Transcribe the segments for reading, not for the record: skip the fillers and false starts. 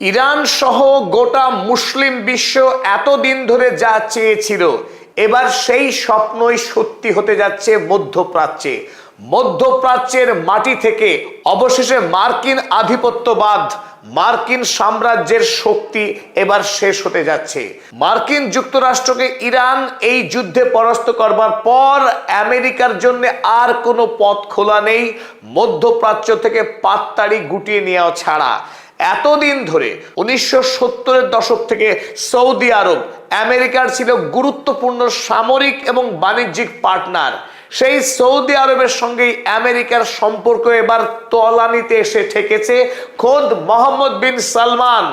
Iran সহ গোটা মুসলিম বিশ্ব এতদিন ধরে যা চেয়েছিল, এবার সেই স্বপ্নই সত্যি হতে যাচ্ছে মধ্যপ্রাচ্যে। মধ্যপ্রাচ্যের মাটি থেকে অবশেষে মার্কিন আধিপত্যবাদ, মার্কিন সাম্রাজ্যের শক্তি এবার শেষ হতে যাচ্ছে। মার্কিন যুক্তরাষ্ট্রকে ইরান এই যুদ্ধে পরাস্ত করবার পর আমেরিকার জন্য আর কোনো পথ খোলা নেই মধ্যপ্রাচ্য থেকে পাততাড়ি গুটিয়ে নেওয়া ছাড়া। এতদিন ধরে 1970-এর দশক থেকে সৌদি আরব আমেরিকার ছিল গুরুত্বপূর্ণ সামরিক এবং বাণিজ্যিক পার্টনার। সেই সৌদি আরবের সঙ্গে আমেরিকার সম্পর্ক এবার তলানিতে এসে ঠেকেছে। খোদ মোহাম্মদ বিন সালমান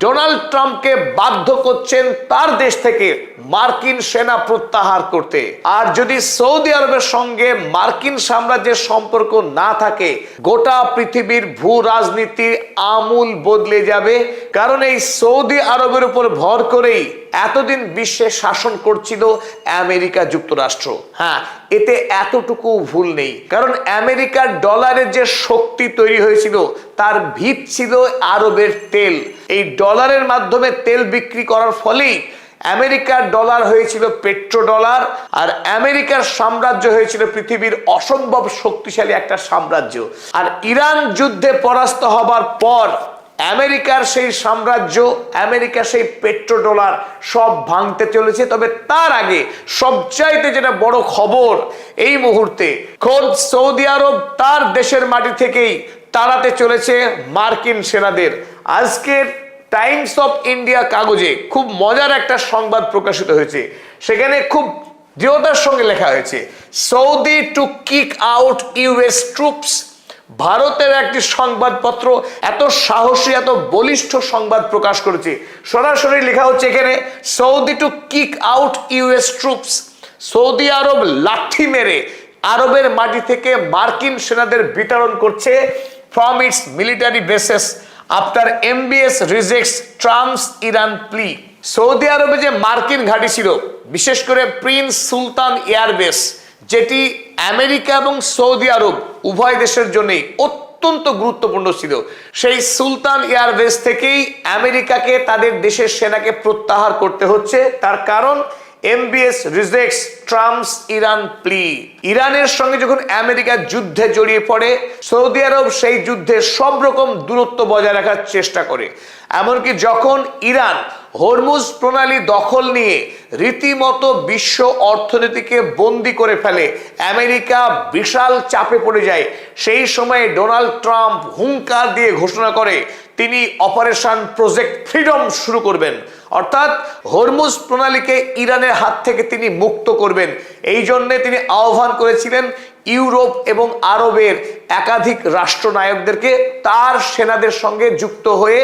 ডোনাল্ড ট্রাম্পকে বাধ্য করছেন তার দেশ থেকে মার্কিন সেনা প্রত্যাহার করতে। আর যদি সৌদি আরবের সঙ্গে মার্কিন সাম্রাজ্যের সম্পর্ক না থাকে, গোটা পৃথিবীর ভূ রাজনীতি আমূল বদলে যাবে। কারণ এই সৌদি আরবের উপর ভর করেই এতদিন বিশ্বে শাসন করছিল আমেরিকা যুক্তরাষ্ট্র। হ্যাঁ, এতে এতটুকু ভুল নেই, কারণ আমেরিকার ডলারের যে শক্তি তৈরি হয়েছিল তার ভিত ছিল আরবের তেল। এই ডলারের মাধ্যমে তেল বিক্রি করার ফলেই আমেরিকার ডলার হয়েছিল পেট্রো ডলার, আর আমেরিকার সাম্রাজ্য হয়েছিল পৃথিবীর অসম্ভব শক্তিশালী একটা সাম্রাজ্য। আর ইরান যুদ্ধে পরাস্ত হবার পর আমেরিকার সেই সাম্রাজ্য, আমেরিকার সেই পেট্রো ডলার সব ভাঙতে চলেছে। তবে তার আগে সবচাইতে যেটা বড় খবর এই মুহূর্তে, খোদ সৌদি আরব তার দেশের মাটি থেকেই তাড়াতে চলেছে মার্কিন সেনাদের। আজকের টাইমস অফ ইন্ডিয়া কাগজে খুব মজার একটা সংবাদ প্রকাশিত হয়েছে। সেখানে খুব দৃঢ়তার সঙ্গে লেখা হয়েছে, Saudi to kick out US troops. ভারতের একটি সংবাদপত্র এত সাহসী, এত বলিষ্ঠ সংবাদ প্রকাশ করেছে। সরাসরি লেখা হচ্ছে এখানে, Saudi to kick out US troops. Saudi আরব লাঠি মেরে আরবের মাটি থেকে মার্কিন সেনাদের বিতরণ করছে from its military bases after MBS rejects Trump's Iran plea. Saudi আরবে যে মার্কিন ঘাঁটি ছিল, বিশেষ করে প্রিন্স সুলতান এয়ারবেস, যেটি আমেরিকা এবং সৌদি আরব উভয় দেশের জন্যই অত্যন্ত গুরুত্বপূর্ণ ছিল, সেই সুলতান এয়ারবেস থেকেই আমেরিকাকে তাদের দেশের সেনাকে প্রত্যাহার করতে হচ্ছে। তার কারণ এমবিএস রিজেক্টস ট্রাম্পস ইরান প্লি। ইরানের সঙ্গে যখন আমেরিকা যুদ্ধে জড়িয়ে পড়ে, সৌদি আরব সেই যুদ্ধে সব রকম দূরত্ব বজায় রাখার চেষ্টা করে। এমনকি যখন ইরান হরমুজ প্রণালী দখল নিয়ে রীতিমতো বিশ্ব অর্থনীতিকে বন্দী করে ফেলে, আমেরিকা বিশাল চাপে পড়ে যায়। সেই সময়ে ডোনাল্ড ট্রাম্প হুঙ্কার দিয়ে ঘোষণা করে তিনি অপারেশন প্রজেক্ট ফ্রিডম শুরু করবেন, অর্থাৎ হরমুজ প্রণালীকে ইরানের হাত থেকে তিনি মুক্ত করবেন। এই জন্যে তিনি আহ্বান করেছিলেন ইউরোপ এবং আরবের একাধিক রাষ্ট্রনায়কদেরকে তার সেনাদের সঙ্গে যুক্ত হয়ে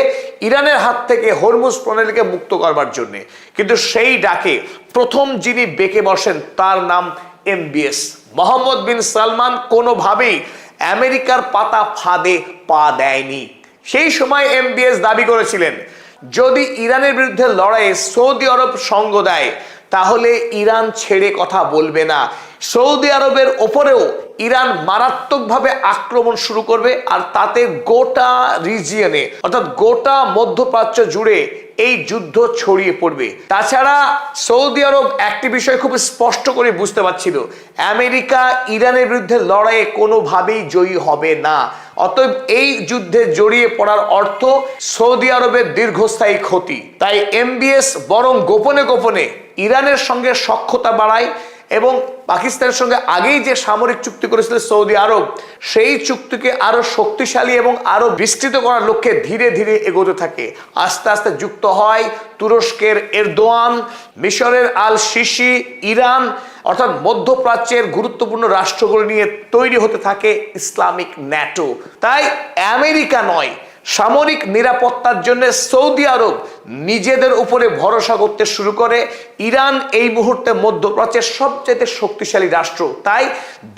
ইরানের হাত থেকে হরমুজ প্রণালীকে মুক্ত করবার জন্য। কিন্তু সেই ডাকে প্রথম যিনি বেঁকে বসেন তার নাম এমবিএস। মোহাম্মদ বিন সালমান কোনোভাবেই আমেরিকার পাতা ফাঁদে পা দেয়নি। সেই সময় এমবিএস দাবি করেছিলেন, যদি ইরানের বিরুদ্ধে লড়াইয়ে সৌদি আরব সঙ্গ দেয় তাহলে ইরান ছেড়ে কথা বলবে না। সৌদি আরবের ওপরেও ইরান মারাত্মকভাবে আক্রমণ শুরু করবে, আর তাতে গোটা রিজিয়নে অর্থাৎ গোটা মধ্যপ্রাচ্য জুড়ে এই যুদ্ধ ছড়িয়ে পড়বে। তাছাড়া সৌদি আরব একটি বিষয় খুব স্পষ্ট করে বুঝতে পারছিল, আমেরিকা ইরানের বিরুদ্ধে লড়াইয়ে কোনোভাবেই জয়ী হবে না। অতএব এই যুদ্ধে জড়িয়ে পড়ার অর্থ সৌদি আরবের দীর্ঘস্থায়ী ক্ষতি। তাই এমবিএস বরং গোপনে গোপনে ইরানের সঙ্গে সখ্যতা বাড়ায় এবং পাকিস্তানের সঙ্গে আগেই যে সামরিক চুক্তি করেছিল সৌদি আরব, সেই চুক্তিকে আরো শক্তিশালী এবং আরো বিস্তৃত করার লক্ষ্যে ধীরে ধীরে এগোতে থাকে। আস্তে আস্তে যুক্ত হয় তুরস্কের এরদোয়ান, মিশরের আল সিসি, ইরান, অর্থাৎ মধ্যপ্রাচ্যের গুরুত্বপূর্ণ রাষ্ট্রগুলো নিয়ে তৈরি হতে থাকে ইসলামিক ন্যাটো। তাই আমেরিকা নয়, সামরিক নিরাপত্তার জন্য সৌদি আরব নিজেদের উপরে ভরসা করতে শুরু করে। ইরান এই মুহূর্তে মধ্যপ্রাচ্যের সবচেয়ে শক্তিশালী রাষ্ট্র। তাই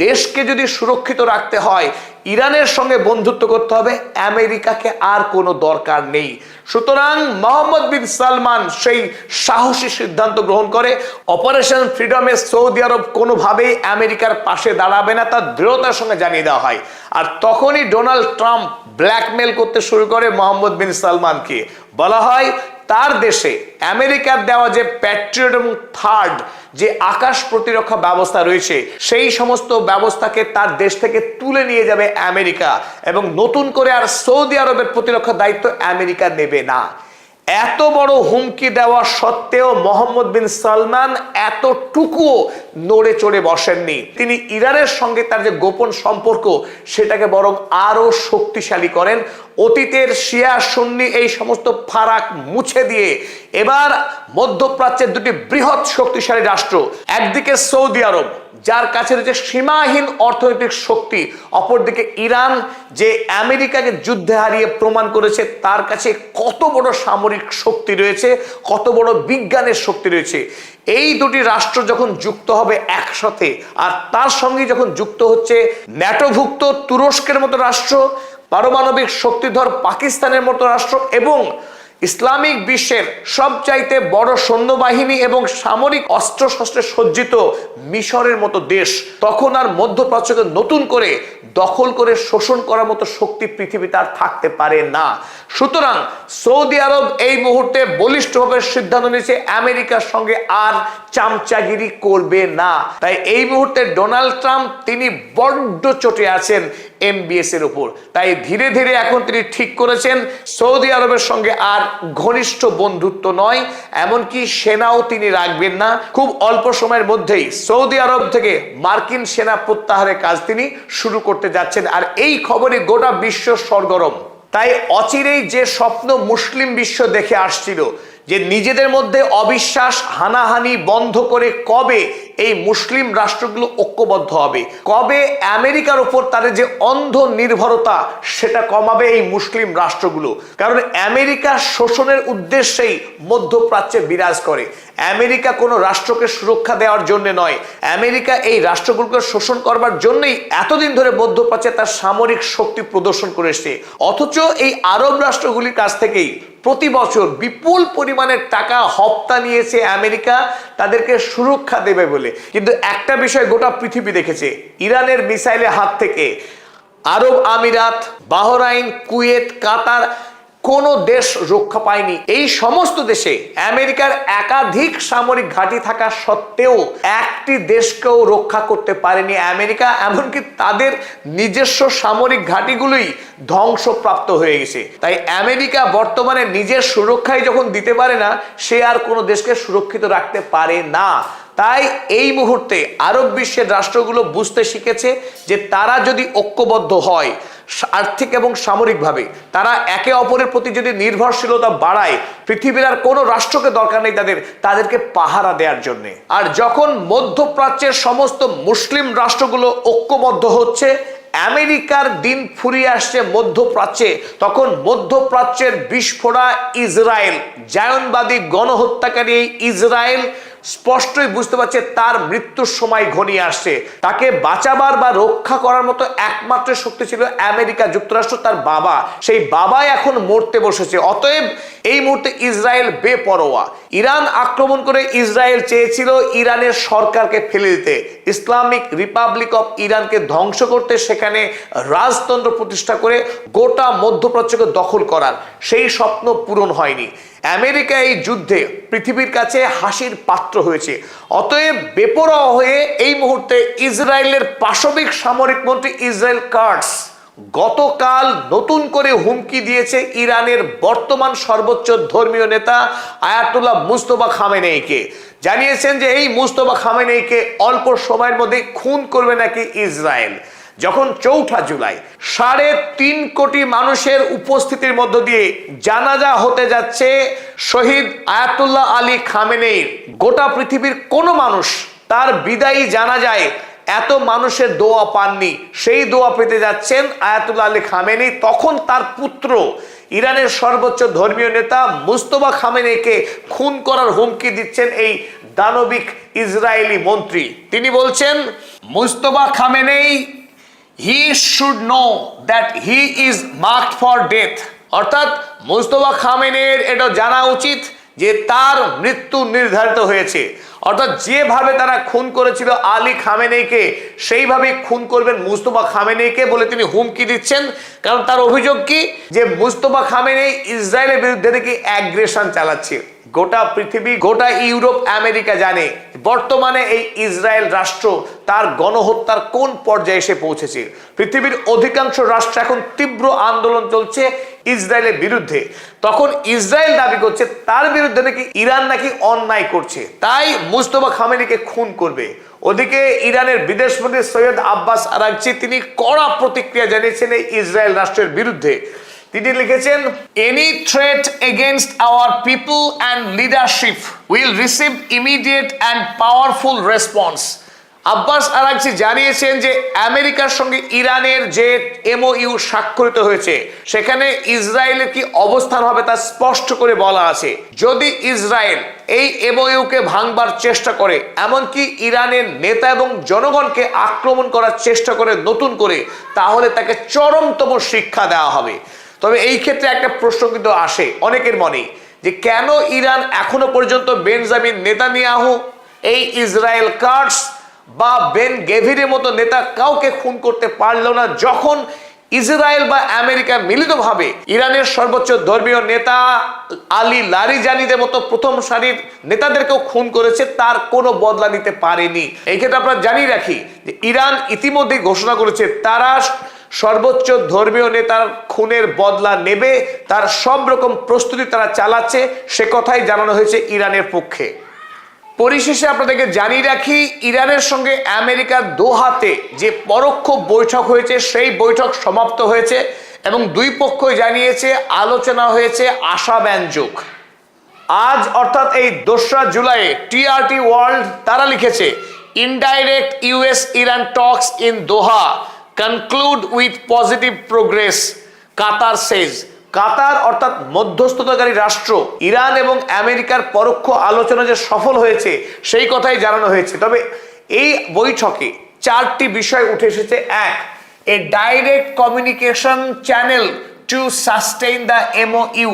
দেশকে যদি সুরক্ষিত রাখতে হয়, ইরানের সঙ্গে বন্ধুত্ব করতে হবে, আমেরিকাকে আর কোনো দরকার নেই। সুতরাং মোহাম্মদ বিন সালমান সেই সাহসী সিদ্ধান্ত গ্রহণ করে, অপারেশন ফ্রিডমে সৌদি আরব কোনোভাবেই আমেরিকার পাশে দাঁড়াবে না, তার দৃঢ়তার সঙ্গে জানিয়ে দেওয়া হয়। আর তখনই ডোনাল্ড ট্রাম্প ব্ল্যাকমেল করতে শুরু করে মোহাম্মদ বিন সালমানকে। বলা হয় তার দেশে আমেরিকার দেওয়া যে প্যাট্রিয়ট এবং থার্ড যে আকাশ প্রতিরক্ষা ব্যবস্থা রয়েছে সেই সমস্ত ব্যবস্থাকে তার দেশ থেকে তুলে নিয়ে যাবে আমেরিকা, এবং নতুন করে আর সৌদি আরবের প্রতিরক্ষা দায়িত্ব আমেরিকা নেবে না। এত বড় হুমকি দেওয়া সত্ত্বেও মোহাম্মদ বিন সালমান এতটুকুও নড়ে চড়ে বসেননি। তিনি ইরানের সঙ্গে তার যে গোপন সম্পর্ক সেটাকে বরং আরো শক্তিশালী করেন। অতীতের শিয়া সুন্নি এই সমস্ত ফারাক মুছে দিয়ে এবার মধ্যপ্রাচ্যের দুটি বৃহৎ শক্তিশালী রাষ্ট্র, একদিকে সৌদি আরব যার কাছে রয়েছে সীমাহীন অর্থনৈতিক শক্তি, অপরদিকে ইরান যে আমেরিকাকে যুদ্ধে হারিয়ে প্রমাণ করেছে তার কাছে কত বড় সামরিক শক্তি রয়েছে, কত বড় বিজ্ঞানের শক্তি রয়েছে। এই দুটি রাষ্ট্র যখন যুক্ত হবে একসাথে, আর তার সঙ্গে যখন যুক্ত হচ্ছে ন্যাটোভুক্ত তুরস্কের মতো রাষ্ট্র, পারমাণবিক শক্তিধর পাকিস্তানের মতো রাষ্ট্র এবং ইসলামিক বিশ্বের সবচাইতে বড় সৈন্যবাহিনী এবং সামরিক অস্ত্রশস্ত্রে সজ্জিত মিশরের মতো দেশ, তখন আর মধ্যপ্রাচ্যকে নতুন করে দখল করে শোষণ করার মতো শক্তি পৃথিবীতে আর থাকতে পারে না। সুতরাং সৌদি আরব এই মুহূর্তে বলিষ্ঠভাবে সিদ্ধান্ত নিয়েছে আমেরিকার সঙ্গে আর চামচাগিরি করবে না। তাই এই মুহূর্তে ডোনাল্ড ট্রাম্প তিনি বড্ড চটে আছেন এমবিএস এর উপর। তাই ধীরে ধীরে এখন তিনি ঠিক করেছেন সৌদি আরবের সঙ্গে আর ঘনিষ্ঠ বন্ধুত্ব নয়, এমনকি সেনাও তিনি রাখবেন না। খুব অল্প সময়ের মধ্যেই সৌদি আরব থেকে মার্কিন সেনা প্রত্যাহারের কাজ তিনি শুরু করতে যাচ্ছেন। আর এই খবরে গোটা বিশ্ব সরগরম। তাই অচিরেই যে স্বপ্ন মুসলিম বিশ্ব দেখে আসছিল যে নিজেদের মধ্যে অবিশ্বাস হানাহানি বন্ধ করে কবে এই মুসলিম রাষ্ট্রগুলো ঐক্যবদ্ধ হবে, কবে আমেরিকার উপর তাদের যে অন্ধ নির্ভরতা সেটা কমাবে এই মুসলিম রাষ্ট্রগুলো। কারণ আমেরিকা শোষণের উদ্দেশ্যেই মধ্যপ্রাচ্যে বিরাজ করে। আমেরিকা কোনো রাষ্ট্রকে সুরক্ষা দেওয়ার জন্য নয়, আমেরিকা এই রাষ্ট্রগুলোকে শোষণ করবার জন্যই এতদিন ধরে মধ্যপ্রাচ্যে তার সামরিক শক্তি প্রদর্শন করে এসেছে। অথচ এই আরব রাষ্ট্রগুলির কাছ থেকেই প্রতি বছর বিপুল পরিমাণের টাকা হপ্তা নিয়েছে আমেরিকা তাদেরকে সুরক্ষা দেবে বলে। কিন্তু একটা বিষয় গোটা পৃথিবী দেখেছে, ইরানের মিসাইলের হাত থেকে আরব আমিরাত, বাহরাইন, কুয়েত, কাতার কোনো দেশ রক্ষা পায়নি। এই সমস্ত দেশে আমেরিকার একাধিক সামরিক ঘাঁটি থাকা সত্ত্বেও একটি দেশকেও রক্ষা করতে পারেনি আমেরিকা। এমনকি তাদের নিজস্ব সামরিক ঘাঁটিগুলোই ধ্বংসপ্রাপ্ত হয়ে গেছে। তাই আমেরিকা বর্তমানে নিজের সুরক্ষাই যখন দিতে পারে না, সে আর কোনো দেশকে সুরক্ষিত রাখতে পারে না। তাই এই মুহূর্তে আরব বিশ্বের রাষ্ট্রগুলো বুঝতে শিখেছে যে তারা যদি ঐক্যবদ্ধ হয় আর্থিক এবং সামরিকভাবে, তারা একে অপরের প্রতি যদি নির্ভরশীলতা বাড়ায়, পৃথিবীর আর কোনো রাষ্ট্রকে দরকার নেই তাদেরকে পাহারা দেওয়ার জন্য। আর যখন মধ্যপ্রাচ্যের সমস্ত মুসলিম রাষ্ট্রগুলো ঐক্যবদ্ধ হচ্ছে, আমেরিকার দিন ফুরিয়ে আসছে মধ্যপ্রাচ্যে, তখন মধ্যপ্রাচ্যের বিস্ফোরা ইসরায়েল, জায়নবাদী গণহত্যাকারী এই ইসরায়েল স্পষ্টই বুঝতে পারছে তার মৃত্যুর সময় ঘনিয়ে আসছে। তাকে বাঁচাবার বা রক্ষা করার মতো একমাত্র শক্তি ছিল আমেরিকা যুক্তরাষ্ট্র, তার বাবা। সেই বাবাই এখন মরতে বসেছে। অতএব এই মুহূর্তে ইসরায়েল বেপরোয়া। ইরান আক্রমণ করে ইসরায়েল চেয়েছিল ইরানের সরকারকে ফেলে দিতে, ইসলামিক রিপাবলিক অফ ইরানকে ধ্বংস করতে, সেখানে রাজতন্ত্র প্রতিষ্ঠা করে গোটা মধ্যপ্রাচ্যকে দখল করার। সেই স্বপ্ন পূরণ হয়নি। আমেরিকা এই যুদ্ধে পৃথিবীর কাছে হাসির পাত্র হয়েছে। অতএব বেপরোয়া হয়ে এই মুহূর্তে ইসরায়েলের পাশবিক সামরিক মন্ত্রী ইসরায়েল কাটস গতকাল নতুন করে হুমকি দিয়েছে ইরানের বর্তমান সর্বোচ্চ ধর্মীয় নেতা আয়াতুল্লাহ মুস্তফা খামেনেইকে। জানিয়েছেন যে এই মুস্তফা খামেনেইকে অল্প সময়ের মধ্যে খুন করবে নাকি ইসরায়েল। যখন 4 জুলাই 3.5 কোটি মানুষের উপস্থিতির মধ্য দিয়ে জানাজা হতে যাচ্ছে শহীদ আয়াতুল্লাহ আলী খামেনেইর, গোটা পৃথিবীর কোনো মানুষ তার বিদায়ী জানাজায় এত মানুষের দোয়া পাননি। সেই দোয়া পেতে যাচ্ছেন আয়াতুল্লাহ আলী খামেনেই। তখন তার পুত্র ইরানের সর্বোচ্চ ধর্মীয় নেতা মুস্তফা খামেনেইকে খুন করার হুমকি দিচ্ছেন এই দানবিক ইসরায়েলি মন্ত্রী। তিনি বলছেন Mustafa Khamenei he should know that he is marked for death। অর্থাৎ মুস্তফা খামেনেইর এটা জানা উচিত যে তার মৃত্যু নির্ধারিত হয়েছে। অর্থাৎ যেভাবে তারা খুন করেছিল আলী খামেনেইকে সেইভাবে খুন করবেন মুস্তফা খামেনেইকে বলে তিনি হুমকি দিচ্ছেন। কারণ তার অভিযোগ কি, যে মুস্তফা খামেনেই ইসরায়েলের বিরুদ্ধে নাকি অ্যাগ্রেশন চালাচ্ছে। গোটা পৃথিবী, গোটা ইউরোপ, আমেরিকা জানে বর্তমানে এই ইসরায়েল রাষ্ট্র তার গণহত্যার কোন পর্যায়ে এসে পৌঁছেছে। পৃথিবীর অধিকাংশ রাষ্ট্র এখন তীব্র আন্দোলন চলছে ইসরায়েলের বিরুদ্ধে। তখন ইসরায়েল দাবি করছে তার বিরুদ্ধে নাকি ইরান নাকি অন্যায় করছে, তাই মুস্তফা খামেনিকে খুন করবে। ওদিকে ইরানের বিদেশমন্ত্রী সৈয়দ আব্বাস আরাগচি তিনি কড়া প্রতিক্রিয়া জানিয়েছেন এই ইসরায়েল রাষ্ট্রের বিরুদ্ধে। তিনি লিখেছেন, any threat against hour people and leadership will receive immediate and powerful response. Abbas Araghchi জানিয়েছেন যে আমেরিকার সঙ্গে ইরানের যে এমওইউ স্বাক্ষরিত হয়েছে সেখানে ইসরায়েলের কি অবস্থান হবে তা স্পষ্ট করে বলা আছে। যদি ইসরায়েল এই এমওইউকে ভাঙবার চেষ্টা করে, এমনকি ইরানের নেতা এবং জনগণকে আক্রমণ করার চেষ্টা করে নতুন করে, তাহলে তাকে চরমতম শিক্ষা দেওয়া হবে। তবে এই ক্ষেত্রে একটা প্রশ্ন কিন্তু আসে অনেকের মনে, যে কেন ইরান এখনো পর্যন্ত বেনজামিন নেতানিয়াহু, এই ইসরায়েল কাটস বা বেন গেভিরের মতো নেতা কাউকে খুন করতে পারলো না, যখন ইসরায়েল বা আমেরিকা মিলিতভাবে ইরানের সর্বোচ্চ ধর্মীয় নেতা আলী লারিজানিদের মতো প্রথম সারির নেতাদেরকেও খুন করেছে, তার কোনো বদলা নিতে পারেনি। এই ক্ষেত্রে আপনারা জানিয়ে রাখি যে ইরান ইতিমধ্যেই ঘোষণা করেছে তারা সর্বোচ্চ ধর্মীয় নেতার খুনের বদলা নেবে, তার সব রকম প্রস্তুতি তারা চালাচ্ছে, সে কথাই জানানো হয়েছে ইরানের পক্ষে। পরিশেষে আপনাদেরকে জানিয়ে রাখি, ইরানের সঙ্গে আমেরিকার দোহাতে যে পরোক্ষ বৈঠক হয়েছে সেই বৈঠক সমাপ্ত হয়েছে এবং দুই পক্ষই জানিয়েছে আলোচনা হয়েছে আশাব্যঞ্জক। আজ অর্থাৎ এই 2রা জুলাই টিআরটি ওয়ার্ল্ড তারা লিখেছে, indirect US Iran talks in Doha conclude with positive progress, Qatar says. Qatar অর্থাৎ মধ্যস্থতাকারী রাষ্ট্র ইরান এবং আমেরিকার পরোক্ষ আলোচনা যে সফল হয়েছে সেই কথাই জানানো হয়েছে। তবে এই বৈঠকে 4টি বিষয় উঠে এসেছে। 1, a direct communication channel to sustain the MOU.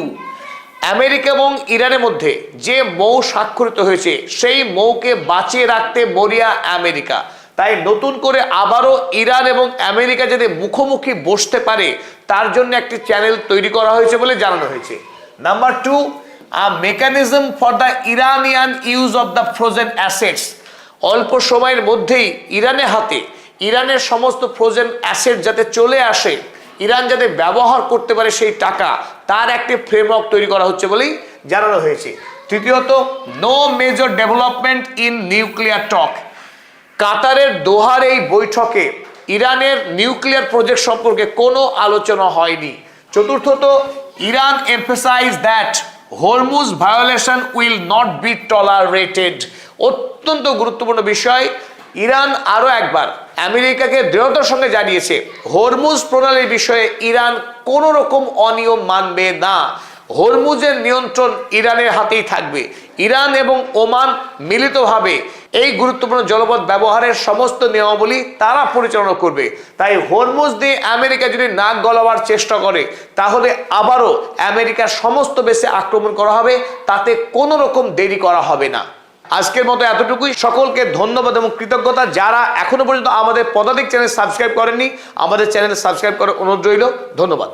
America এবং ইরানের মধ্যে যে মৌ স্বাক্ষরিত হয়েছে সেই মৌকে বাঁচিয়ে রাখতে মরিয়া আমেরিকা। তাই নতুন করে আবারও ইরান এবং আমেরিকা যদি মুখোমুখি বসতে পারে তার জন্য একটি চ্যানেল তৈরি করা হয়েছে বলে জানানো হয়েছে। Number 2, a mechanism for the Iranian use of the frozen assets. অল্প সময়ের মধ্যেই ইরানের হাতে ইরানের সমস্ত ফ্রোজেন অ্যাসেট যাতে চলে আসে, ইরান যাতে ব্যবহার করতে পারে সেই টাকা, তার একটি ফ্রেমওয়ার্ক তৈরি করা হচ্ছে বলেই জানানো হয়েছে। তৃতীয়ত, no major development in nuclear talk. কাতারের দোহার এই বৈঠকে ইরানের নিউক্লিয়ার প্রজেক্ট সম্পর্কে কোনো আলোচনা হয়নি। চতুর্থত, Iran emphasise that Hormuz violation will not be tolerated. অত্যন্ত গুরুত্বপূর্ণ বিষয়। ইরান আরও একবার আমেরিকাকে দৃঢ়তার সঙ্গে জানিয়েছে হরমুজ প্রণালীর বিষয়ে ইরান কোনো রকম অনিয়ম মানবে না। হরমুজের নিয়ন্ত্রণ ইরানের হাতেই থাকবে। ইরান এবং ওমান মিলিতভাবে এই গুরুত্বপূর্ণ জলপথ ব্যবহারের সমস্ত নিয়মাবলী তারা পরিচালনা করবে। তাই হরমুজ দিয়ে আমেরিকা যদি নাক গলাবার চেষ্টা করে তাহলে আবারও আমেরিকার সমস্ত বেসে আক্রমণ করা হবে, তাতে কোনো রকম দেরি করা হবে না। আজকের মতো এতটুকুই। সকলকে ধন্যবাদ এবং কৃতজ্ঞতা। যারা এখনো পর্যন্ত আমাদের পদাতিক চ্যানেল সাবস্ক্রাইব করেননি, আমাদের চ্যানেল সাবস্ক্রাইব করার অনুরোধ রইল। ধন্যবাদ।